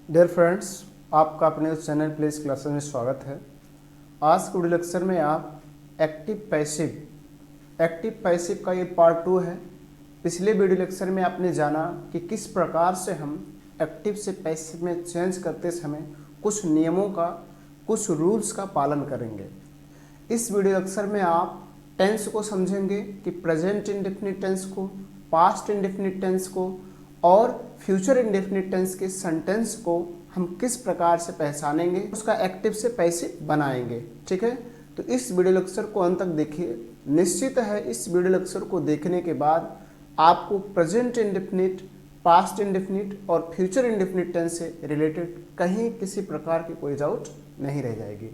Dear friends, आपका अपने उस चैनल प्लेस क्लासेस में स्वागत है। आज के वीडियो लेक्चर में आप एक्टिव पैसिव का ये पार्ट 2 है। पिछले वीडियो लेक्चर में आपने जाना कि किस प्रकार से हम एक्टिव से पैसिव में चेंज करते समय कुछ नियमों का, कुछ रूल्स का पालन करेंगे। इस वीडियो लेक्चर में आप टेंस को समझेंगे कि प्रेजेंट इंडेफिनिट टेंस को, पास्ट इंडेफिनिट टेंस को और फ्यूचर इंडेफिनिट टेंस के सेंटेंस को हम किस प्रकार से पहचानेंगे, उसका एक्टिव से पैसिव बनाएंगे। ठीक है, तो इस वीडियो लेक्चर को अंत तक देखिए। निश्चित है इस वीडियो लेक्चर को देखने के बाद आपको प्रेजेंट इंडेफिनिट, पास्ट इंडेफिनिट और फ्यूचर इंडेफिनिट टेंस से रिलेटेड कहीं किसी प्रकार की कोई डाउट नहीं रह जाएगी।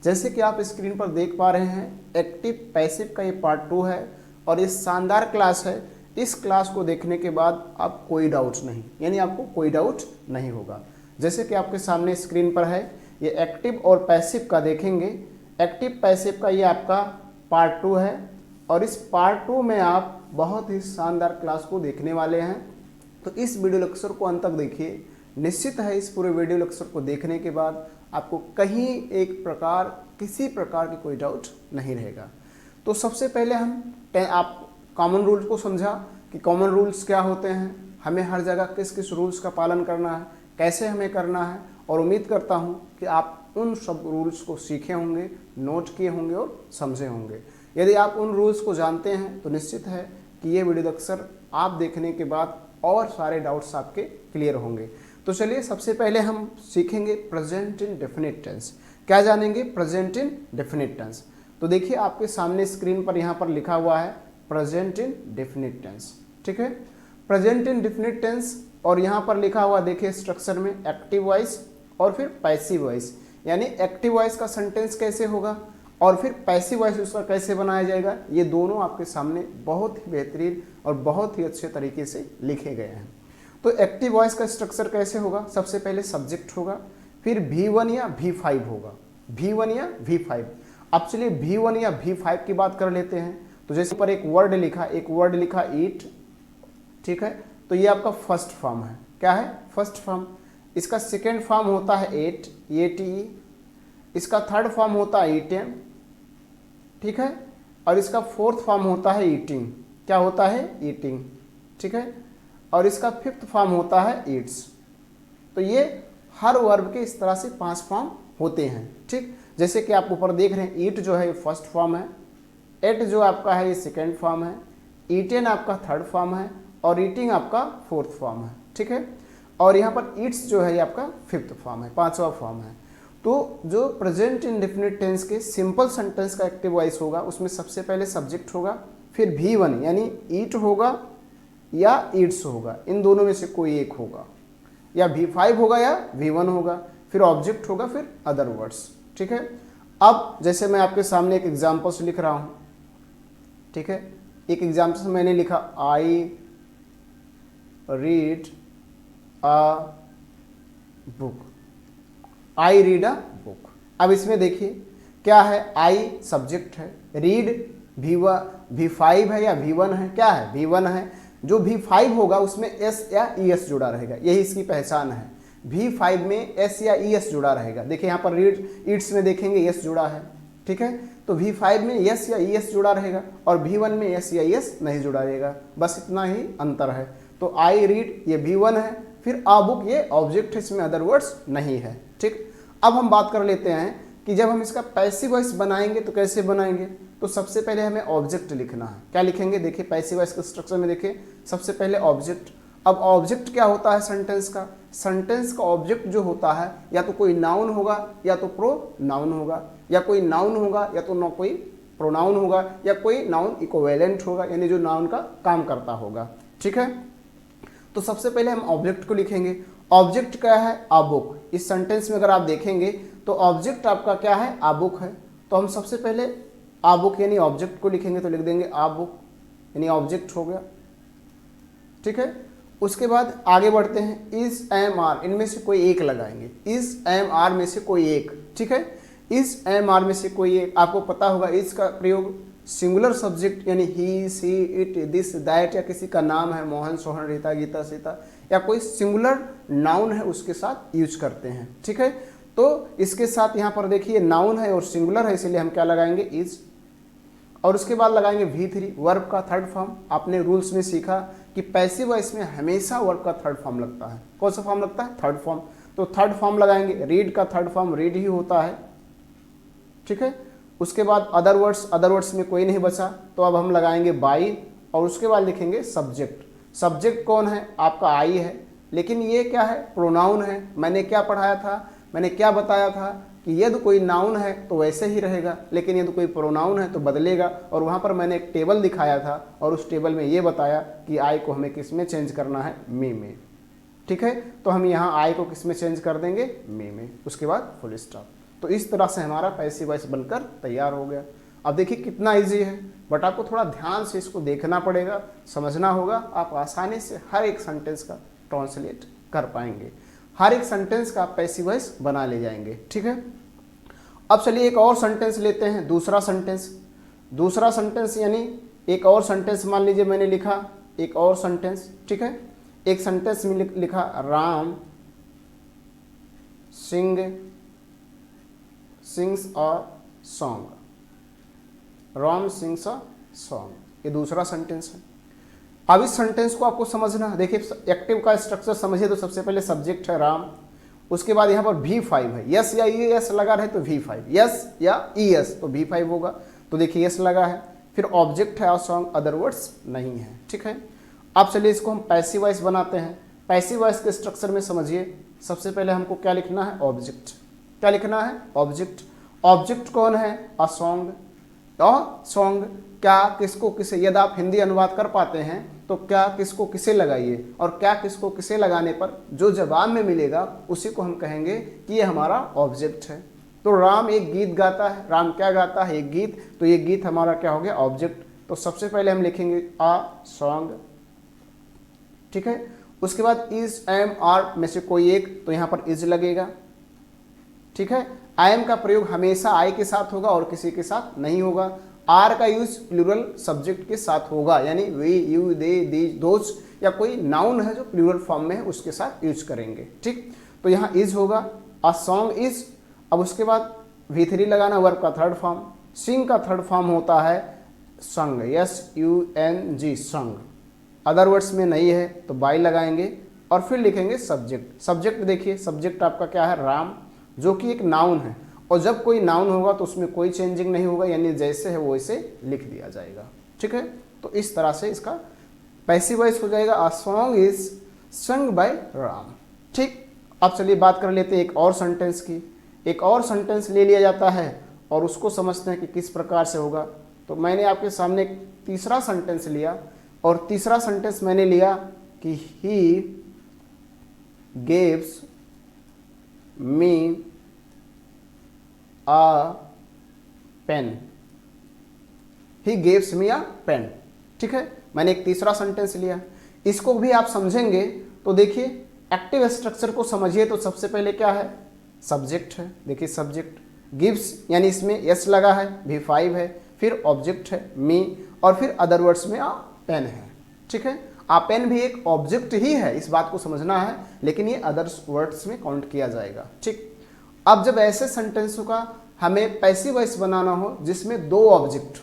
जैसे कि आप स्क्रीन पर देख पा रहे हैं, एक्टिव पैसिव का ये पार्ट 2 है और ये शानदार क्लास है। इस क्लास को देखने के बाद आप कोई डाउट नहीं, यानी आपको कोई डाउट नहीं होगा। जैसे कि आपके सामने स्क्रीन पर है, ये एक्टिव और पैसिव का देखेंगे। एक्टिव पैसिव का ये आपका पार्ट 2 है और इस पार्ट 2 में आप बहुत ही शानदार क्लास को देखने वाले हैं। तो इस वीडियो लेक्चर को अंत तक देखिए। निश्चित है इस पूरे वीडियो लेक्चर को देखने के बाद आपको कहीं एक प्रकार, किसी प्रकार की कोई डाउट नहीं रहेगा। तो सबसे पहले आप कॉमन रूल्स को समझा कि कॉमन रूल्स क्या होते हैं, हमें हर जगह किस किस रूल्स का पालन करना है, कैसे हमें करना है, और उम्मीद करता हूं कि आप उन सब रूल्स को सीखे होंगे, नोट किए होंगे और समझे होंगे। यदि आप उन रूल्स को जानते हैं तो निश्चित है कि ये वीडियो लेक्चर आप देखने के बाद और सारे डाउट्स आपके क्लियर होंगे। तो चलिए सबसे पहले हम सीखेंगे प्रेजेंट इंडेफिनिट टेंस। क्या जानेंगे? Present indefinite tense. तो देखिए आपके सामने स्क्रीन पर यहाँ पर लिखा हुआ है प्रेजेंट इंडेफिनिट टेंस। ठीक है, प्रेजेंट इंडेफिनिट टेंस और यहाँ पर लिखा हुआ देखिए स्ट्रक्चर में एक्टिव वॉइस और फिर पैसिव वॉइस, यानी एक्टिव वॉइस का सेंटेंस कैसे होगा और फिर पैसिव वॉइस उसका कैसे बनाया जाएगा, ये दोनों आपके सामने बहुत ही बेहतरीन और बहुत ही अच्छे तरीके से लिखे गए हैं। तो एक्टिव वॉइस का स्ट्रक्चर कैसे होगा? सबसे पहले सब्जेक्ट होगा, फिर V1 या V5 होगा, V1 या V5। अब चलिए V1 या V5 की बात कर लेते हैं। तो जैसे पर एक वर्ड लिखा ईट। ठीक है, तो ये आपका फर्स्ट फॉर्म है। क्या है? First form. इसका सेकेंड फॉर्म होता है एट, EATE। इसका थर्ड फॉर्म होता है ईटेम। ठीक है, और इसका फोर्थ फॉर्म होता है ईटिंग। क्या होता है? ईटिंग। ठीक है, और इसका फिफ्थ फॉर्म होता है ईट्स। तो ये हर वर्ब के इस तरह से 5 फॉर्म होते हैं। ठीक, जैसे कि आप ऊपर देख रहे हैं, ईट जो है ये फर्स्ट फॉर्म है, एट जो आपका है ये सेकेंड फॉर्म है, ईटेन आपका थर्ड फॉर्म है और ईटिंग आपका फोर्थ फॉर्म है। ठीक है, और यहाँ पर ईट्स जो है ये आपका फिफ्थ फॉर्म है, 5वां फॉर्म है। तो जो प्रेजेंट इंडेफिनिट टेंस के सिंपल सेंटेंस का एक्टिव वॉइस होगा, उसमें सबसे पहले सब्जेक्ट होगा, फिर V1 यानी ईट होगा या ईट्स होगा, इन दोनों में से कोई एक होगा, या V5 होगा या V1 होगा, फिर ऑब्जेक्ट होगा, फिर अदर वर्ड्स। ठीक है, अब जैसे मैं आपके सामने एक एग्जाम्पल से लिख रहा हूं। ठीक है, एक एग्जाम्पल से मैंने लिखा I read a book. I read a book. अब इसमें देखिए क्या है, आई सब्जेक्ट है, रीड V5 है या V1 है? क्या है? V1 है। जो V5 होगा उसमें S या ES जुड़ा रहेगा, यही इसकी पहचान है। V5 में S या ES जुड़ा रहेगा। देखिए यहाँ पर रीड ईट्स में देखेंगे S जुड़ा है। ठीक है, तो V5 में S या ES जुड़ा रहेगा और V1 में S या ES नहीं जुड़ा रहेगा, बस इतना ही अंतर है। तो आई रीड ये V1 है, फिर आ बुक ये ऑब्जेक्ट है, इसमें अदर वर्ड्स नहीं है। ठीक, अब हम बात कर लेते हैं कि जब हम इसका पैसिव वॉइस बनाएंगे तो कैसे बनाएंगे। तो सबसे पहले हमें ऑब्जेक्ट लिखना है। क्या लिखेंगे? देखिए पैसिव वॉइस के स्ट्रक्चर में देखिए सबसे पहले ऑब्जेक्ट। अब ऑब्जेक्ट क्या होता है सेंटेंस का? सेंटेंस का ऑब्जेक्ट जो होता है या तो कोई नाउन होगा या तो प्रोनाउन होगा, या कोई नाउन होगा या तो न कोई प्रोनाउन होगा, या कोई नाउन इक्विवेलेंट होगा, यानी जो नाउन का काम करता होगा। ठीक है, तो सबसे पहले हम ऑब्जेक्ट को लिखेंगे। ऑब्जेक्ट क्या है? आ बुक। इस सेंटेंस में अगर आप देखेंगे तो ऑब्जेक्ट आपका क्या है? आ बुक है। तो हम सबसे पहले आ बुक यानी ऑब्जेक्ट को लिखेंगे, तो लिख देंगे आ बुक यानी ऑब्जेक्ट हो गया। ठीक है, उसके बाद आगे बढ़ते हैं, इज एम आर, इनमें से कोई एक लगाएंगे, इज एम आर में से कोई एक। ठीक है, इज एम आर में से कोई एक। आपको पता होगा इज का प्रयोग सिंगुलर सब्जेक्ट यानी ही, सी, इट, दिस, दैट, या किसी का नाम है मोहन, सोहन, रीता, गीता, सीता, या कोई सिंगुलर नाउन है उसके साथ यूज करते हैं। ठीक है, तो इसके साथ यहाँ पर देखिए नाउन है और सिंगुलर है, इसलिए हम क्या लगाएंगे, इज। और उसके बाद लगाएंगे V3 वर्ब का थर्ड फॉर्म। आपने रूल्स में सीखा कि पैसिव वॉइस में हमेशा वर्ब का थर्ड फॉर्म लगता है। कौन सा फॉर्म लगता है, थर्ड फॉर्म। तो थर्ड फॉर्म लगाएंगे, रीड का थर्ड फॉर्म रीड ही होता है। ठीक है, उसके बाद अदर वर्ड्स में कोई नहीं बचा, तो अब हम लगाएंगे बाई, और उसके बाद लिखेंगे सब्जेक्ट। सब्जेक्ट कौन है, आपका आई है, लेकिन ये क्या है, प्रोनाउन है। मैंने क्या पढ़ाया था, मैंने क्या बताया था कि यदि कोई नाउन है तो वैसे ही रहेगा, लेकिन यदि कोई प्रोनाउन है तो बदलेगा। और वहाँ पर मैंने एक टेबल दिखाया था और उस टेबल में ये बताया कि आई को हमें किस में चेंज करना है, मी में। ठीक है, तो हम यहाँ आई को किस में चेंज कर देंगे, मी में, उसके बाद फुल स्टॉप। तो इस तरह से हमारा पैसिव वॉइस बनकर तैयार हो गया। अब देखिए कितना इजी है, बट आपको थोड़ा ध्यान से इसको देखना पड़ेगा, समझना होगा। आप आसानी से हर एक सेंटेंस का ट्रांसलेट कर पाएंगे, हर एक सेंटेंस का आप पैसिव वॉइस बना ले जाएंगे। ठीक है, अब चलिए एक और सेंटेंस लेते हैं, दूसरा सेंटेंस यानी एक और सेंटेंस मान लीजिए मैंने लिखा एक और सेंटेंस। ठीक है, एक सेंटेंस में लिखा Ram sings a song, Ram sings a song, ये दूसरा सेंटेंस है। अब इस सेंटेंस को आपको समझना, देखिए एक्टिव का स्ट्रक्चर समझिए तो सबसे पहले सब्जेक्ट है राम, उसके बाद यहाँ पर V5 है, यस या ई एस लगा रहे तो V5, यस या ई एस तो V5 होगा। तो देखिए यस लगा है, फिर ऑब्जेक्ट है और सॉन्ग, अदर वर्ड्स नहीं है। ठीक है, अब चलिए इसको हम पैसिव वॉइस बनाते हैं। पैसिव वॉइस के स्ट्रक्चर में समझिए, सबसे पहले हमको क्या लिखना है, ऑब्जेक्ट। क्या लिखना है, ऑब्जेक्ट। ऑब्जेक्ट कौन है, अ सॉन्ग। सॉन्ग क्या किसको किसे, यदि आप हिंदी अनुवाद कर पाते हैं तो क्या किसको किसे लगाइए, और क्या किसको किसे लगाने पर जो जवाब में मिलेगा उसी को हम कहेंगे कि ये हमारा ऑब्जेक्ट है। तो राम एक गीत गाता है, राम क्या गाता है, एक गीत, तो ये गीत हमारा क्या हो गया, ऑब्जेक्ट। तो सबसे पहले हम लिखेंगे आ सॉन्ग। ठीक है, उसके बाद इज, एम, आर में से कोई एक, तो यहाँ पर इज लगेगा। ठीक है, आई एम का प्रयोग हमेशा आई के साथ होगा और किसी के साथ नहीं होगा। आर का यूज प्लूरल सब्जेक्ट के साथ होगा, यानी we, you, they, these, those, या कोई नाउन है जो प्लूरल फॉर्म में है उसके साथ यूज करेंगे। ठीक, तो यहाँ इज होगा, अ सॉन्ग इज। अब उसके बाद V3 लगाना, वर्ब का थर्ड फॉर्म। सिंग का थर्ड फॉर्म होता है संग, SUNG, संग। अदर वर्ड्स में नहीं है तो बाई लगाएंगे और फिर लिखेंगे सब्जेक्ट। सब्जेक्ट देखिए, सब्जेक्ट आपका क्या है, राम, जो कि एक नाउन है, और जब कोई नाउन होगा तो उसमें कोई चेंजिंग नहीं होगा, यानी जैसे है वो वैसे लिख दिया जाएगा। ठीक है, तो इस तरह से इसका पैसिव वॉइस हो जाएगा, a song is sung by Ram. ठीक, अब चलिए बात कर लेते हैं एक और सेंटेंस की। एक और सेंटेंस ले लिया जाता है और उसको समझते हैं कि किस प्रकार से होगा। तो मैंने आपके सामने एक तीसरा सेंटेंस लिया, और तीसरा सेंटेंस मैंने लिया कि he gives me a pen, he gives me a pen। ठीक है, मैंने एक तीसरा सेंटेंस लिया, इसको भी आप समझेंगे तो देखिए एक्टिव स्ट्रक्चर को समझिए। तो सबसे पहले क्या है, सब्जेक्ट है, देखिए सब्जेक्ट, गिव्स यानी इसमें यस लगा है, V5 है, फिर ऑब्जेक्ट है मी, और फिर अदर वर्ड्स में आ पेन है। ठीक है, आ पेन भी एक ऑब्जेक्ट ही है, इस बात को समझना है, लेकिन ये अदर वर्ड्स में काउंट किया जाएगा। ठीक, अब जब ऐसे सेंटेंसों का हमें पैसिव वॉइस बनाना हो जिसमें दो ऑब्जेक्ट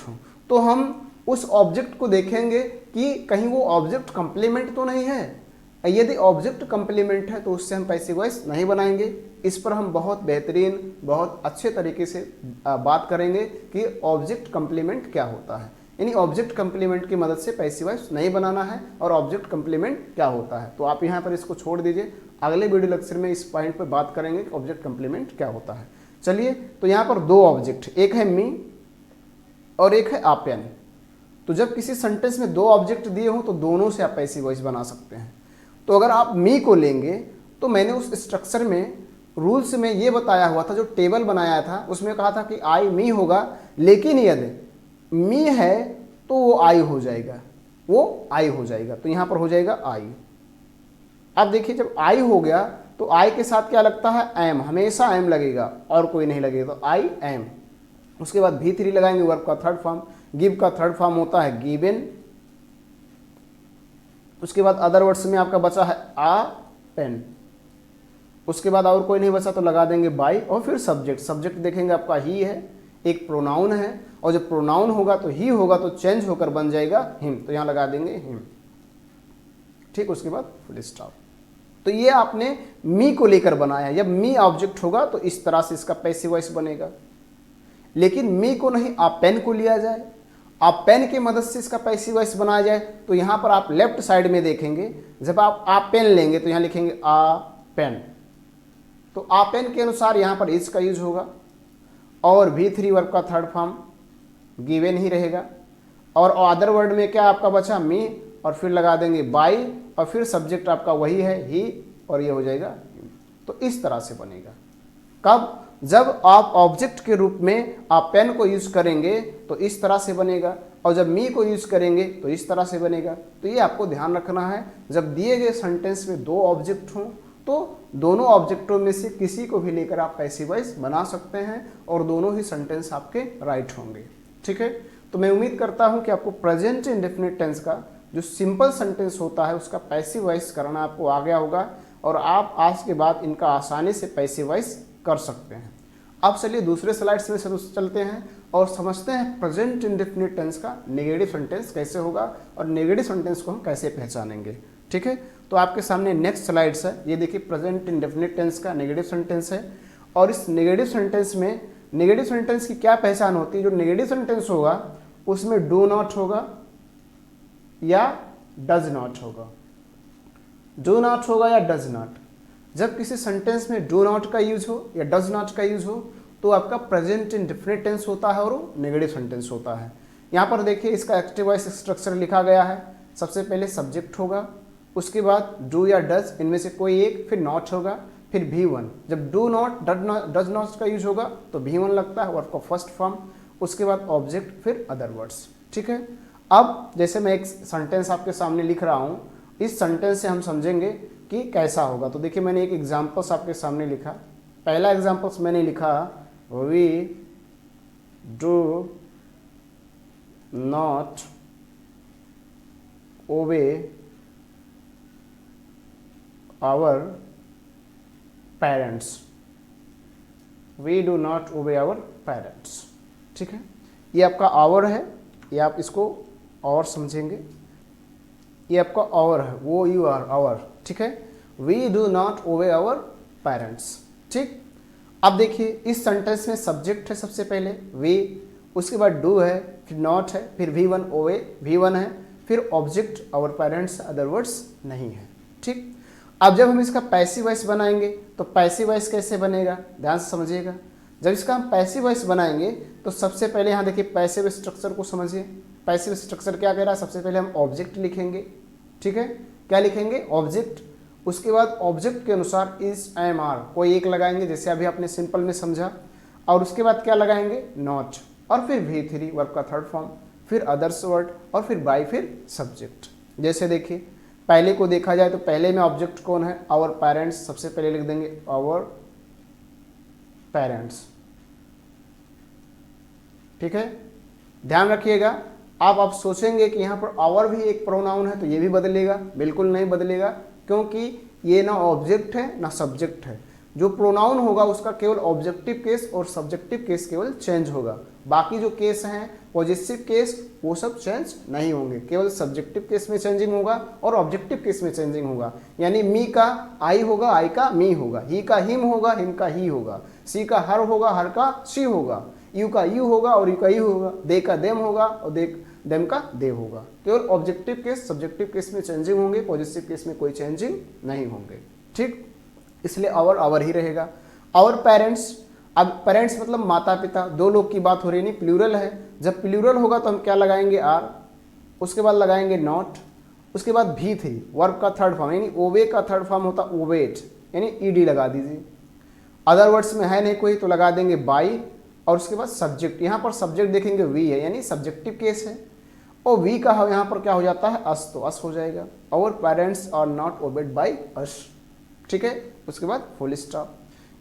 हो, तो हम उस ऑब्जेक्ट को देखेंगे कि कहीं वो ऑब्जेक्ट कंप्लीमेंट तो नहीं है। यदि ऑब्जेक्ट कंप्लीमेंट है तो उससे हम पैसिव वॉइस नहीं बनाएंगे। इस पर हम बहुत बेहतरीन, बहुत अच्छे तरीके से बात करेंगे कि ऑब्जेक्ट कंप्लीमेंट क्या होता है, यानी ऑब्जेक्ट कंप्लीमेंट की मदद से पैसिव वॉइस नहीं बनाना है, और ऑब्जेक्ट कंप्लीमेंट क्या होता है। तो आप यहाँ पर इसको छोड़ दीजिए, अगले वीडियो लेक्चर में इस पॉइंट पर बात करेंगे कि ऑब्जेक्ट कंप्लीमेंट क्या होता है। चलिए, तो यहाँ पर दो ऑब्जेक्ट, एक है मी और एक है आ पेन। तो जब किसी सेंटेंस में दो ऑब्जेक्ट दिए हो तो दोनों से आप पैसिव वॉइस बना सकते हैं। तो अगर आप मी को लेंगे तो मैंने उस स्ट्रक्चर में रूल्स में ये बताया हुआ था, जो टेबल बनाया था उसमें कहा था कि आई मी होगा, लेकिन यदि मी है तो वो आई हो जाएगा, तो यहाँ पर हो जाएगा आई। अब देखिए जब आई हो गया तो आई के साथ क्या लगता है, एम, हमेशा एम लगेगा और कोई नहीं लगेगा, तो आई एम उसके बाद V3 लगाएंगे, वर्ब का थर्ड फॉर्म। गिव का थर्ड फॉर्म होता है गिवन। उसके बाद अदर वर्ड्स में आपका बचा है आ पेन। उसके बाद और कोई नहीं बचा तो लगा देंगे बाई, और फिर सब्जेक्ट। सब्जेक्ट देखेंगे आपका ही है, एक प्रोनाउन है, और जब प्रोनाउन होगा तो ही होगा तो चेंज होकर बन जाएगा हिम, तो यहाँ लगा देंगे हिम। ठीक, उसके बाद फुल स्टॉप। तो ये आपने मी को लेकर बनाया। जब मी ऑब्जेक्ट होगा तो इस तरह से इसका पैसिव वॉइस बनेगा। लेकिन मी को नहीं, आप पेन को लिया जाए, आप पेन की मदद से इसका पैसिव वॉइस बनाया जाए, तो यहाँ पर आप लेफ्ट साइड में देखेंगे, जब आप पेन लेंगे तो यहाँ लिखेंगे आ पेन, तो आ पेन के अनुसार यहाँ पर इज का यूज होगा, और V3 वर्ब का थर्ड फॉर्म गिवन ही रहेगा, और अदर वर्ड में क्या आपका बचा मी, और फिर लगा देंगे बाई, और फिर सब्जेक्ट आपका वही है ही, और ये हो जाएगा। तो इस तरह से बनेगा। कब? जब आप ऑब्जेक्ट के रूप में आप पेन को यूज करेंगे तो इस तरह से बनेगा, और जब मी को यूज करेंगे तो इस तरह से बनेगा। तो ये आपको ध्यान रखना है, जब दिए गए सेंटेंस में दो ऑब्जेक्ट हों तो दोनों ऑब्जेक्टों में से किसी को भी लेकर आप पैसिव वॉइस बना सकते हैं, और दोनों ही सेंटेंस आपके राइट होंगे। ठीक है, तो मैं उम्मीद करता हूं कि आपको प्रेजेंट इंडेफिनिट टेंस का जो सिंपल सेंटेंस होता है उसका पैसिव वॉइस करना आपको आ गया होगा, और आप आज के बाद इनका आसानी से पैसिव वॉइस कर सकते हैं। अब चलिए दूसरे स्लाइड्स में चलते हैं और समझते हैं प्रेजेंट इंडेफिनिट टेंस का नेगेटिव सेंटेंस कैसे होगा, और नेगेटिव सेंटेंस को हम कैसे पहचानेंगे। ठीक है, तो आपके सामने नेक्स्ट स्लाइड्स है। ये देखिए प्रेजेंट इंडेफिनिट टेंस का नेगेटिव सेंटेंस है, और इस नेगेटिव सेंटेंस में नेगेटिव सेंटेंस की क्या पहचान होती है? जो नेगेटिव सेंटेंस होगा उसमें डू नॉट होगा या डज नॉट होगा। डू नॉट होगा या डज नॉट। जब किसी सेंटेंस में डू नॉट का यूज हो या डज नॉट का यूज हो तो आपका प्रेजेंट इंडेफिनिट टेंस होता है और वो नेगेटिव सेंटेंस होता है। यहाँ पर देखिए इसका एक्टिव वॉइस स्ट्रक्चर लिखा गया है। सबसे पहले सब्जेक्ट होगा, उसके बाद डू या डज, इनमें से कोई एक, फिर नॉट होगा, फिर V1। जब डू नॉट डज नॉट का यूज होगा तो V1 लगता है, वर्ब का फर्स्ट फॉर्म, उसके बाद ऑब्जेक्ट, फिर अदर वर्ड्स। ठीक है, अब जैसे मैं एक सेंटेंस आपके सामने लिख रहा हूँ, इस सेंटेंस से हम समझेंगे कि कैसा होगा। तो देखिए मैंने एक एग्जाम्पल्स आपके सामने लिखा। पहला एग्जाम्पल्स मैंने लिखा we do not obey our parents. We do not obey our parents. ठीक है, ये आपका आवर है, ये आप इसको और समझेंगे, ये आपका और है, वो यू आर आवर। ठीक है, we do not obey our parents. ठीक, अब देखिए इस सेंटेंस में सब्जेक्ट है सबसे पहले वी, उसके बाद डू है, फिर नॉट है, फिर V1 ओबे V1 है, फिर object our parents, other words नहीं है। ठीक, अब जब हम इसका पैसिव वॉइस बनाएंगे तो पैसिव वॉइस कैसे बनेगा, ध्यान से समझिएगा। जब इसका हम पैसिव वॉइस बनाएंगे तो सबसे पहले यहाँ देखिए पैसिव स्ट्रक्चर को समझिए। पैसिव स्ट्रक्चर क्या कह रहा है? सबसे पहले हम ऑब्जेक्ट लिखेंगे। ठीक है, क्या लिखेंगे? ऑब्जेक्ट। उसके बाद ऑब्जेक्ट के अनुसार इज, एम, आर कोई एक लगाएंगे, जैसे अभी आपने सिंपल में समझा, और उसके बाद क्या लगाएंगे? नॉट, और फिर V3 वर्ब का थर्ड फॉर्म, फिर अदर्स वर्ड, और फिर बाई, फिर सब्जेक्ट। जैसे देखिए पहले को देखा जाए तो पहले में ऑब्जेक्ट कौन है? Our parents. सबसे पहले लिख देंगे आवर पेरेंट्स। ठीक है, ध्यान रखिएगा। आप सोचेंगे कि यहाँ पर आवर भी एक प्रोनाउन है तो ये भी बदलेगा, बिल्कुल नहीं बदलेगा, क्योंकि ये ना ऑब्जेक्ट है ना सब्जेक्ट है। जो प्रोनाउन होगा उसका केवल ऑब्जेक्टिव केस और सब्जेक्टिव केस केवल चेंज होगा, बाकी जो केस हैं पॉजिटिव केस वो सब चेंज नहीं होंगे, केवल सब्जेक्टिव केस में चेंजिंग होगा और ऑब्जेक्टिव केस में चेंजिंग होगा। यानी मी का आई होगा, आई का मी होगा, ही का हिम होगा, हिम का ही होगा, सी का हर होगा, हर का शी होगा, यू का यू होगा और यू का यू होगा, दे का देम होगा और देम का दे होगा। केवल ऑब्जेक्टिव केस सब्जेक्टिव केस में चेंजिंग होंगे, पॉजिटिव केस में कोई चेंजिंग नहीं होंगे। ठीक, इसलिए आवर ही रहेगा। आवर पेरेंट्स, अब पेरेंट्स मतलब माता पिता, दो लोग की बात हो रही, नहीं प्लूरल है। जब प्लूरल होगा तो हम क्या लगाएंगे? आर, उसके बाद लगाएंगे नॉट, उसके बाद V3 वर्ब का थर्ड फॉर्म, यानी ओबे का थर्ड फॉर्म होता ओबेट, यानी ईडी लगा दीजिए। अदर वर्ड्स में है नहीं कोई तो लगा देंगे बाई, और उसके बाद सब्जेक्ट। यहाँ पर सब्जेक्ट देखेंगे वी है, यानी सब्जेक्टिव केस है, और वी का यहाँ पर क्या हो जाता है? अस, तो अस हो जाएगा। Our parents are not obeyed by us. ठीक है, उसके बाद फुल स्टॉप।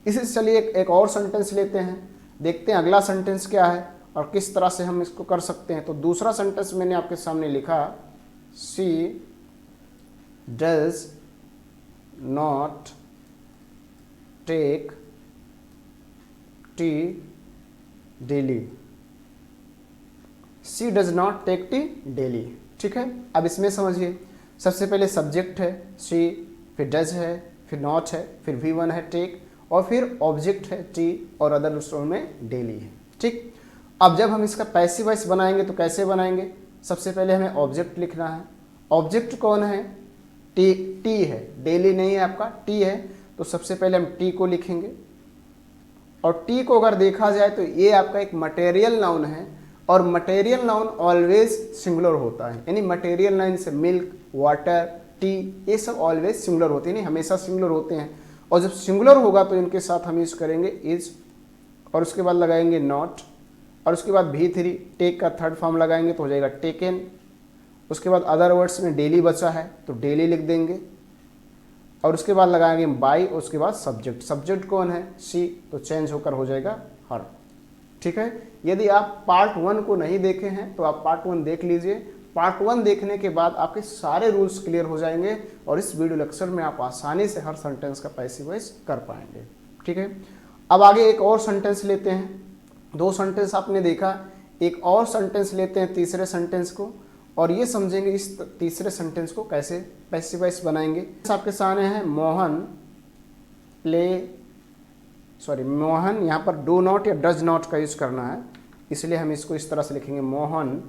इसी से चलिए एक और सेंटेंस लेते हैं। देखते हैं अगला सेंटेंस क्या है और किस तरह से हम इसको कर सकते हैं। तो दूसरा सेंटेंस मैंने आपके सामने लिखा, she does not take tea daily. She does not take tea daily. ठीक है, अब इसमें समझिए, सबसे पहले सब्जेक्ट है शी, फिर डज है, फिर नॉट है, फिर V1 है टेक, और फिर ऑब्जेक्ट है टी, और अदर दूसरों में डेली है। ठीक, अब जब हम इसका पैसिव वॉइस बनाएंगे तो कैसे बनाएंगे? सबसे पहले हमें ऑब्जेक्ट लिखना है। ऑब्जेक्ट कौन है? टी है, डेली नहीं है आपका, टी है। तो सबसे पहले हम टी को लिखेंगे, और टी को अगर देखा जाए तो ये आपका एक मटेरियल नाउन है, और मटेरियल नाउन ऑलवेज सिंगुलर होता है, यानी मटेरियल नाउन से मिल्क, वाटर, टी, ये सब ऑलवेज सिंगुलर होते हैं, नहीं हमेशा सिंगुलर होते हैं। और जब सिंगुलर होगा तो इनके साथ हम यूज करेंगे इज, और उसके बाद लगाएंगे नॉट, और उसके बाद V3 टेक का थर्ड फॉर्म लगाएंगे तो हो जाएगा टेकन। उसके बाद अदर वर्ड्स में डेली बचा है तो डेली लिख देंगे, और उसके बाद लगाएंगे बाई, उसके बाद सब्जेक्ट। सब्जेक्ट कौन है? शी, तो चेंज होकर हो जाएगा हर। ठीक है, यदि आप पार्ट 1 को नहीं देखे हैं तो आप पार्ट 1 देख लीजिए। पार्ट 1 देखने के बाद आपके सारे रूल्स क्लियर हो जाएंगे, और इस वीडियो लेक्चर में आप आसानी से हर सेंटेंस का पैसिव वॉइस कर पाएंगे। ठीक है, अब आगे एक और सेंटेंस लेते हैं। 2 सेंटेंस आपने देखा, एक और सेंटेंस लेते हैं, तीसरे सेंटेंस को, और ये समझेंगे इस तीसरे सेंटेंस को कैसे पैसिव वॉइस बनाएंगे। आपके सामने है मोहन मोहन, यहाँ पर डू नॉट या डज नॉट का यूज करना है, इसलिए हम इसको इस तरह से लिखेंगे, Mohan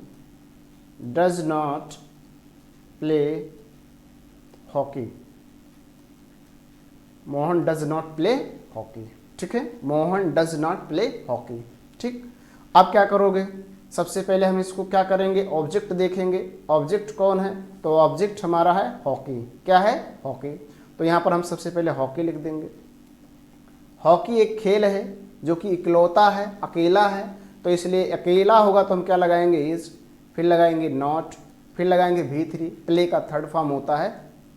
does not play hockey. Mohan does not play hockey. ठीक है, Mohan does not play hockey. ठीक, अब क्या करोगे? सबसे पहले हम इसको क्या करेंगे? ऑब्जेक्ट देखेंगे। ऑब्जेक्ट कौन है? तो ऑब्जेक्ट हमारा है हॉकी। क्या है? हॉकी। तो यहाँ पर हम सबसे पहले हॉकी लिख देंगे। हॉकी एक खेल है जो कि इकलौता है, अकेला है, तो इसलिए अकेला होगा तो हम क्या लगाएंगे? इज, फिर लगाएंगे नॉट, फिर लगाएंगे V3, प्ले का थर्ड फॉर्म होता है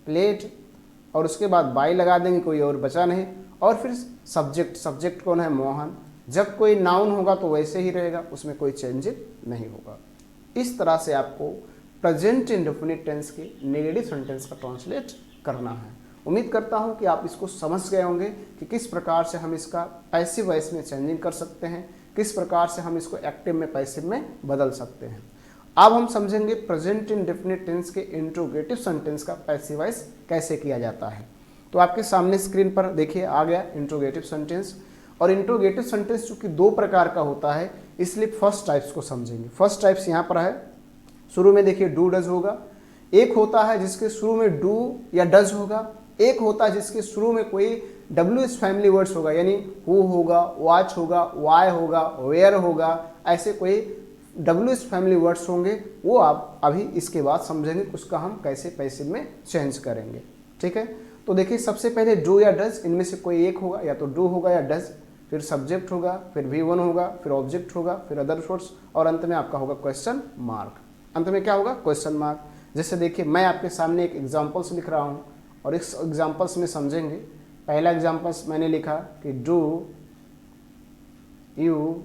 प्लेड, और उसके बाद बाई लगा देंगे, कोई और बचा नहीं, और फिर सब्जेक्ट। सब्जेक्ट कौन है? मोहन। जब कोई नाउन होगा तो वैसे ही रहेगा, उसमें कोई चेंज नहीं होगा। इस तरह से आपको प्रेजेंट इंडेफिनिट टेंस के नेगेटिव सेंटेंस का ट्रांसलेट करना है। उम्मीद करता हूं कि आप इसको समझ गए होंगे कि किस प्रकार से हम इसका पैसिव वॉइस में चेंजिंग कर सकते हैं, किस प्रकार से हम इसको एक्टिव में पैसिव में बदल सकते हैं। अब हम समझेंगे प्रेजेंट इंडेफिनिट टेंस के इंट्रोगेटिव सेंटेंस का पैसिव वॉइस कैसे किया जाता है। तो आपके सामने स्क्रीन पर देखिए आ गया इंट्रोगेटिव सेंटेंस। और इंट्रोगेटिव सेंटेंस चूंकि 2 प्रकार का होता है, इसलिए फर्स्ट टाइप्स को समझेंगे। फर्स्ट टाइप्स यहाँ पर है, शुरू में देखिए डू डज होगा। एक होता है जिसके शुरू में डू या डज होगा, एक होता है जिसके शुरू में कोई WH फैमिली वर्ड्स होगा, यानी हु होगा, वाच होगा, वाई होगा, वेयर होगा, ऐसे कोई WH फैमिली वर्ड्स होंगे। वो आप अभी इसके बाद समझेंगे उसका हम कैसे पैसिव में चेंज करेंगे। ठीक है, तो देखिए सबसे पहले डू या डज, इनमें से कोई एक होगा, या तो डू होगा या डज, फिर सब्जेक्ट होगा, फिर V1 होगा, फिर ऑब्जेक्ट होगा, फिर अदर वर्ड्स, और अंत में आपका होगा क्वेश्चन मार्क। अंत में क्या होगा? Question mark. जैसे देखिए मैं आपके सामने एक एग्जाम्पल्स लिख रहा हूँ, और इस एग्जाम्पल्स में समझेंगे। पहला एग्जाम्पल्स मैंने लिखा कि do you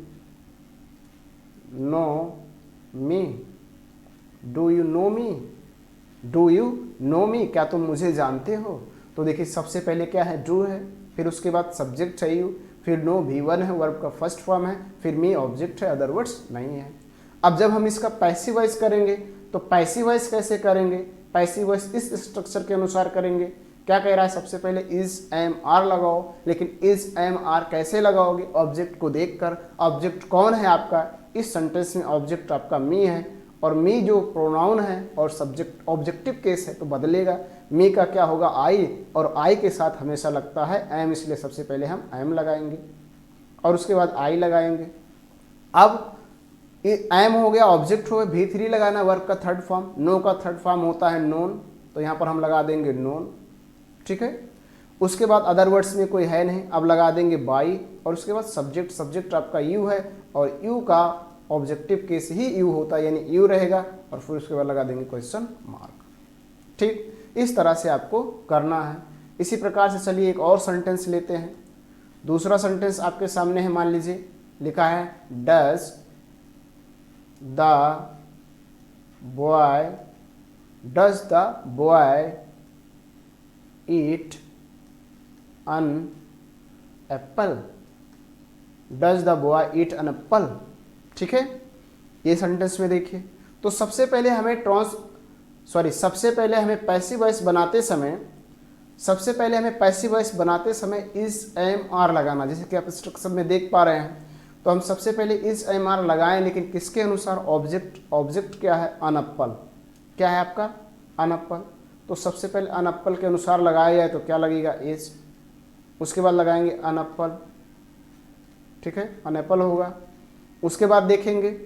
know me. Do you know me, do you know me, क्या तुम मुझे जानते हो? तो देखिए सबसे पहले क्या है? डू है, फिर उसके बाद सब्जेक्ट है यू, फिर नो V1 है, वर्ब का फर्स्ट फॉर्म है, फिर मी ऑब्जेक्ट है, अदर वर्ड्स नहीं है। अब जब हम इसका पैसिव वॉइस करेंगे तो पैसिव वॉइस कैसे करेंगे? पैसिव वॉइस इस स्ट्रक्चर के अनुसार करेंगे। क्या कह रहा है? सबसे पहले इज एम आर लगाओ, लेकिन इज एम आर कैसे लगाओगे? ऑब्जेक्ट को देखकर। ऑब्जेक्ट कौन है आपका? इस सेंटेंस में ऑब्जेक्ट आपका मी है, और मी जो प्रोनाउन है और सब्जेक्ट ऑब्जेक्टिव केस है तो बदलेगा। मी का क्या होगा? आई, और आई के साथ हमेशा लगता है एम, इसलिए सबसे पहले हम एम लगाएंगे और उसके बाद आई लगाएंगे। अब एम हो गया, ऑब्जेक्ट हो गया, V3 लगाना, वर्ब का थर्ड फॉर्म। नो का थर्ड फॉर्म होता है नोन, तो यहाँ पर हम लगा देंगे नोन। ठीक है, उसके बाद अदर वर्ड्स में कोई है नहीं, अब लगा देंगे बाई, और उसके बाद सब्जेक्ट। सब्जेक्ट आपका यू है, और यू का ऑब्जेक्टिव केस ही यू होता है, यानी यू रहेगा, और फिर उसके बाद लगा देंगे क्वेश्चन मार्क। ठीक, इस तरह से आपको करना है। इसी प्रकार से चलिए एक और सेंटेंस लेते हैं। दूसरा सेंटेंस आपके सामने है, मान लीजिए लिखा है does the boy eat an apple. Does the boy eat an apple. ठीक है, ये सेंटेंस में देखिए। तो सबसे पहले हमें पैसिव वॉइस बनाते समय इज एम आर लगाना, जैसे कि आप स्ट्रक्चर में देख पा रहे हैं। तो हम सबसे पहले इज एम आर लगाएं, लेकिन किसके अनुसार? ऑब्जेक्ट क्या है? अन एप्पल। क्या है आपका? अन एप्पल। तो सबसे पहले अन एप्पल के अनुसार लगाया जाए तो क्या लगेगा? इज। उसके बाद लगाएंगे अन एप्पल। ठीक है, अन एप्पल होगा। उसके बाद देखेंगे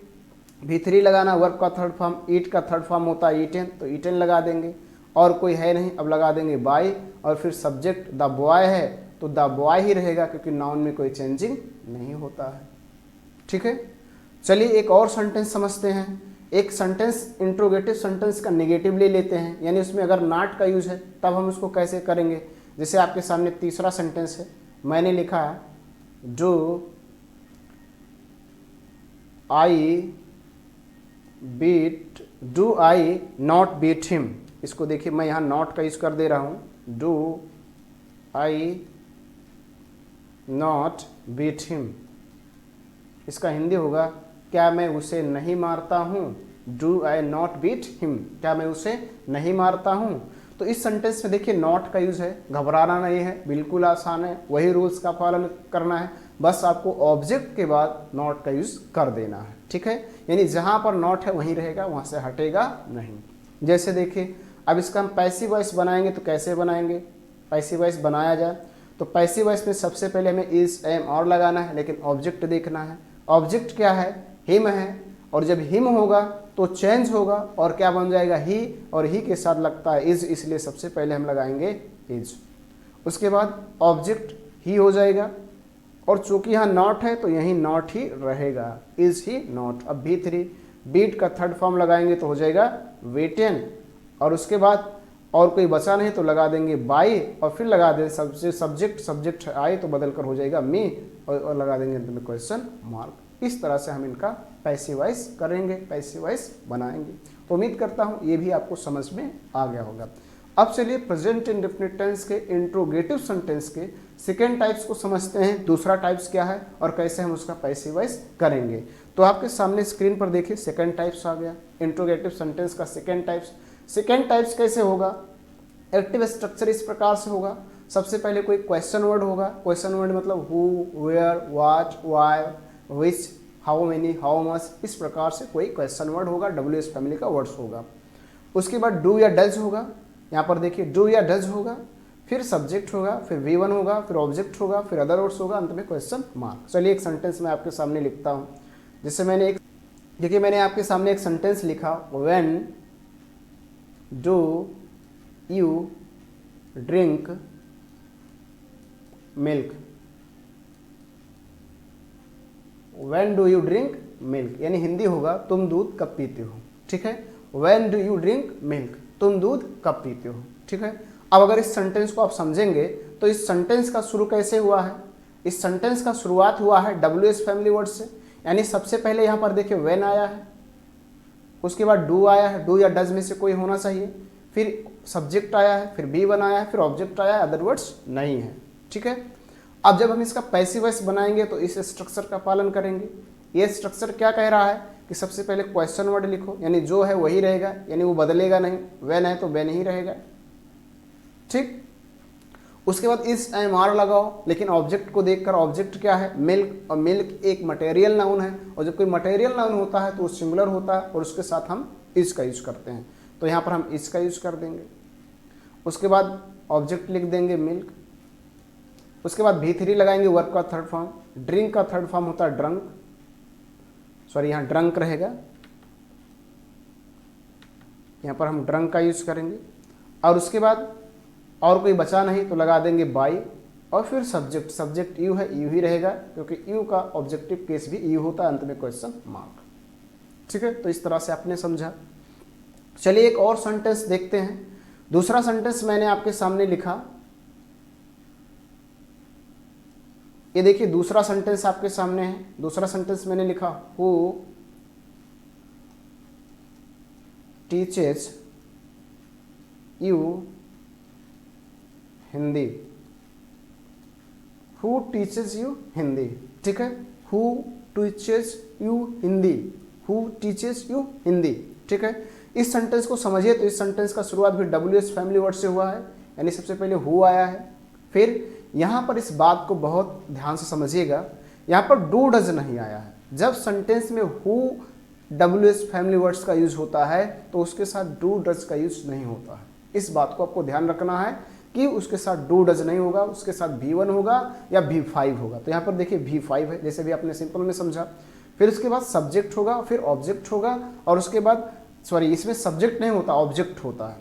V3 लगाना, वर्ब का थर्ड फॉर्म, ईट का थर्ड फॉर्म होता है ईटेन, तो ईटेन लगा देंगे। और कोई है नहीं, अब लगा देंगे बाय। और फिर सब्जेक्ट द बॉय है तो द बॉय ही रहेगा, क्योंकि नाउन में कोई चेंजिंग नहीं होता है। ठीक है, चलिए एक और सेंटेंस समझते हैं। एक सेंटेंस इंट्रोगेटिव सेंटेंस का नेगेटिव ले लेते हैं, यानी उसमें अगर नॉट का यूज है तब हम उसको कैसे करेंगे। जैसे आपके सामने तीसरा सेंटेंस है, मैंने लिखा है do I not beat him. इसको देखिए, मैं यहाँ नॉट का यूज कर दे रहा हूँ, do I not beat him. इसका हिंदी होगा क्या मैं उसे नहीं मारता हूँ। Do I not beat him, क्या मैं उसे नहीं मारता हूँ। तो इस सेंटेंस में देखिए नॉट का यूज है, घबराना नहीं है, बिल्कुल आसान है, वही रूल्स का पालन करना है। बस आपको ऑब्जेक्ट के बाद नॉट का यूज कर देना है। ठीक है, यानी जहाँ पर नॉट है वहीं रहेगा, वहाँ से हटेगा नहीं। जैसे देखिए, अब इसका हम पैसिव वॉइस बनाएंगे तो कैसे बनाएंगे? पैसिव वॉइस बनाया जाए तो पैसिव वॉइस में सबसे पहले हमें इज एम और लगाना है, लेकिन ऑब्जेक्ट देखना है। ऑब्जेक्ट क्या है? हिम है। और जब हिम होगा तो चेंज होगा और क्या बन जाएगा? ही, और ही के साथ लगता है इज, इसलिए सबसे पहले हम लगाएंगे इज। उसके बाद ऑब्जेक्ट ही हो जाएगा, और चूंकि यहाँ नॉट है तो यही नॉट ही रहेगा, इज ही नॉट। अब V3 बीट का थर्ड फॉर्म लगाएंगे तो हो जाएगा वेटेन। और उसके बाद और कोई बचा नहीं तो लगा देंगे बाई, और फिर लगा दें सब्जेक्ट आए तो बदल कर हो जाएगा मी, और लगा देंगे अंत में क्वेश्चन मार्क। इस तरह से हम इनका पैसिव वॉइस करेंगे, पैसिव वॉइस बनाएंगे। तो उम्मीद करता हूँ ये भी आपको समझ में आ गया होगा। अब चलिए प्रेजेंट इंडेफिनिट टेंस के इंट्रोगेटिव सेंटेंस के सेकेंड टाइप्स को समझते हैं। दूसरा टाइप्स क्या है और कैसे हम उसका पैसिव वॉइस करेंगे। तो आपके सामने स्क्रीन पर देखिए सेकेंड टाइप्स आ गया, इंट्रोगेटिव सेंटेंस का सेकेंड टाइप्स। सेकेंड टाइप्स कैसे होगा? एक्टिव स्ट्रक्चर इस प्रकार से होगा। सबसे पहले कोई क्वेश्चन वर्ड होगा। क्वेश्चन वर्ड मतलब who, where, what, why, which, how many, how much, इस प्रकार से कोई क्वेश्चन वर्ड होगा, WH फैमिली का वर्ड्स होगा। उसके बाद डू या डज होगा। यहाँ पर देखिए डू या डज होगा, फिर सब्जेक्ट होगा, फिर V1 होगा, फिर ऑब्जेक्ट होगा, फिर अदर वर्ड्स होगा, अंत में क्वेश्चन मार्क। चलिए एक सेंटेंस मैं आपके सामने लिखता हूँ। जिससे मैंने आपके सामने एक सेंटेंस लिखा, when do you drink milk. When do you drink milk, यानी हिंदी होगा तुम दूध कब पीते हो। ठीक है, when do you drink milk, तुम दूध कब पीते हो। ठीक है, अब अगर इस सेंटेंस को आप समझेंगे तो इस सेंटेंस का शुरू कैसे हुआ है? इस सेंटेंस का शुरुआत हुआ है WH फैमिली वर्ड से, यानी सबसे पहले यहाँ पर देखिए व्हेन आया है, उसके बाद डू आया है, डू या डज में से कोई होना चाहिए, फिर सब्जेक्ट आया है, फिर V1 आया है, फिर ऑब्जेक्ट आया है, अदर वर्ड्स नहीं है। ठीक है, अब जब हम इसका पैसिव वॉइस बनाएंगे तो इस स्ट्रक्चर का पालन करेंगे। ये स्ट्रक्चर क्या कह रहा है कि सबसे पहले क्वेश्चन वर्ड लिखो, यानी जो है वही रहेगा, यानी वो बदलेगा नहीं। व्हेन है तो व्हेन ही रहेगा। ठीक, उसके बाद इस एम आर लगाओ, लेकिन ऑब्जेक्ट को देखकर, ऑब्जेक्ट क्या है? मिल्क, और मिल्क एक मटेरियल नाउन है, और जब कोई मटेरियल नाउन होता है तो वो सिंगुलर होता है, और उसके साथ हम इज का यूज करते हैं, तो यहाँ पर हम इज का यूज कर देंगे। उसके बाद ऑब्जेक्ट लिख देंगे मिल्क। उसके बाद V3 लगाएंगे, वर्ब का थर्ड फॉर्म। ड्रिंक का थर्ड फॉर्म होता है ड्रंक, सॉरी यहाँ ड्रंक रहेगा, यहाँ पर हम ड्रंक का यूज करेंगे। और उसके बाद और कोई बचा नहीं तो लगा देंगे बाई, और फिर सब्जेक्ट, सब्जेक्ट यू है, यू ही रहेगा, क्योंकि यू का ऑब्जेक्टिव केस भी यू होता है, अंत में क्वेश्चन मार्क। ठीक है, तो इस तरह से आपने समझा। चलिए एक और सेंटेंस देखते हैं। दूसरा सेंटेंस मैंने आपके सामने लिखा, ये देखिए दूसरा सेंटेंस आपके सामने है। दूसरा सेंटेंस मैंने लिखा who teaches you Hindi. Who teaches you Hindi, ठीक है। Who teaches you Hindi, who teaches you Hindi, ठीक है। इस सेंटेंस को समझिए तो इस सेंटेंस का शुरुआत भी WH फैमिली वर्ड से हुआ है, यानी सबसे पहले हु आया है। फिर यहाँ पर इस बात को बहुत ध्यान से समझिएगा, यहाँ पर डू डज नहीं आया है। जब सेंटेंस में हु WH फैमिली वर्ड्स का यूज होता है तो उसके साथ डू डज का यूज नहीं होता है। इस बात को आपको ध्यान रखना है कि उसके साथ डू डज नहीं होगा, उसके साथ V1 होगा या V5 होगा। तो यहाँ पर देखिए V5 है, जैसे भी आपने सिंपल में समझा। फिर उसके बाद सब्जेक्ट होगा, फिर ऑब्जेक्ट होगा, और उसके बाद इसमें सब्जेक्ट नहीं होता, ऑब्जेक्ट होता है,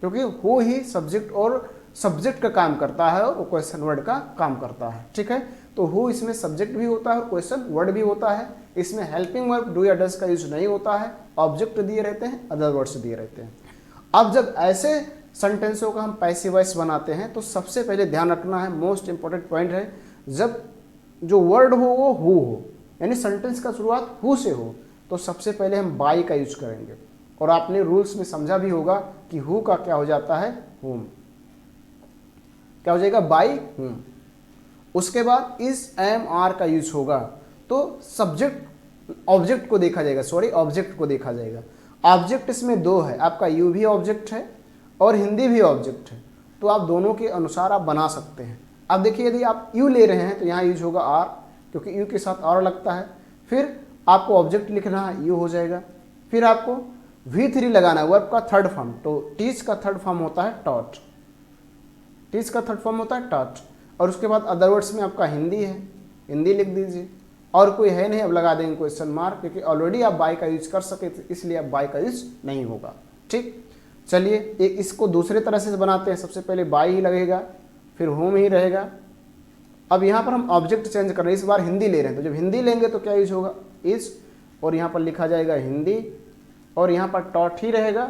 क्योंकि वो ही सब्जेक्ट और सब्जेक्ट का काम करता है और वो क्वेश्चन वर्ड का काम करता है, ठीक है। तो हु इसमें सब्जेक्ट भी होता है और क्वेश्चन वर्ड भी होता है। इसमें हेल्पिंग वर्ब डू या डज का यूज नहीं होता है, ऑब्जेक्ट दिए रहते हैं, अदर वर्ड्स दिए रहते हैं। अब जब ऐसे सेंटेंसों का हम पैसिव वॉइस बनाते हैं तो सबसे पहले ध्यान रखना है, मोस्ट इंपॉर्टेंट पॉइंट है, जब जो वर्ड हो वो हु हो, यानी सेंटेंस का शुरुआत हु से हो, तो सबसे पहले हम बाई का यूज करेंगे। और आपने रूल्स में समझा भी होगा कि हु का क्या हो जाता है, हुम, क्या हो जाएगा, बाई हुम। उसके बाद इज एम आर का यूज होगा तो सब्जेक्ट ऑब्जेक्ट को देखा जाएगा, ऑब्जेक्ट को देखा जाएगा। ऑब्जेक्ट इसमें दो है, आपका यू भी ऑब्जेक्ट है और हिंदी भी ऑब्जेक्ट है, तो आप दोनों के अनुसार आप बना सकते हैं। अब देखिए यदि आप यू ले रहे हैं तो यहाँ यूज होगा आर, क्योंकि यू के साथ आर लगता है। फिर आपको ऑब्जेक्ट लिखना है, यू हो जाएगा। फिर आपको V3 लगाना है, वर्ब का थर्ड फॉर्म, तो टीच का थर्ड फॉर्म होता है टॉट, टीच का थर्ड फॉर्म होता है टॉट। और उसके बाद अदर वर्ड्स में आपका हिंदी है, हिंदी लिख दीजिए। और कोई है नहीं, अब लगा देंगे क्वेश्चन मार्क, क्योंकि ऑलरेडी आप बाय का यूज कर सके थे, इसलिए अब बाय का यूज नहीं होगा, ठीक। चलिए इसको दूसरे तरह से बनाते हैं। सबसे पहले बाय ही लगेगा, फिर होम ही रहेगा। अब यहाँ पर हम ऑब्जेक्ट चेंज कर रहे हैं, इस बार हिंदी ले रहे हैं, तो जब हिंदी लेंगे तो क्या यूज होगा, इज, और यहाँ पर लिखा जाएगा हिंदी, और यहाँ पर टॉट ही रहेगा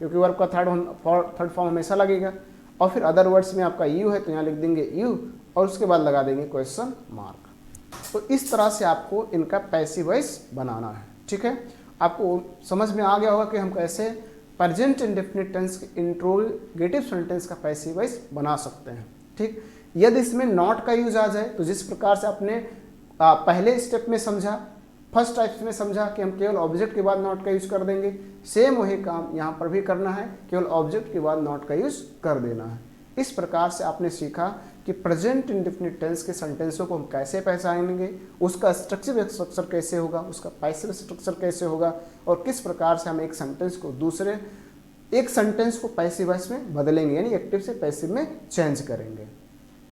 क्योंकि वर्ब का थर्ड फॉर्म हमेशा लगेगा। और फिर अदर वर्ड्स में आपका यू है तो यहाँ लिख देंगे यू, और उसके बाद लगा देंगे क्वेश्चन मार्क। तो इस तरह से आपको इनका पैसिव वॉइस बनाना है, ठीक है। आपको समझ में आ गया होगा कि हम कैसे प्रेजेंट इंडेफिनिट टेंस के इंट्रोगेटिव सेंटेंस का पैसिव वॉइस बना सकते हैं, ठीक। यदि इसमें नॉट का यूज आ जाए तो जिस प्रकार से आपने पहले स्टेप में समझा, फर्स्ट टाइप में समझा कि हम केवल ऑब्जेक्ट के बाद नॉट का यूज कर देंगे, सेम वही काम यहाँ पर भी करना है, केवल ऑब्जेक्ट के बाद नॉट का यूज कर देना है। इस प्रकार से आपने सीखा कि प्रेजेंट इंडेफिनिट टेंस के सेंटेंसों को हम कैसे पहचानेंगे, उसका स्ट्रक्चर कैसे होगा, उसका पैसिव स्ट्रक्चर कैसे होगा, और किस प्रकार से हम एक सेंटेंस को पैसिव वॉइस में बदलेंगे, यानी एक्टिव से पैसिव में चेंज करेंगे।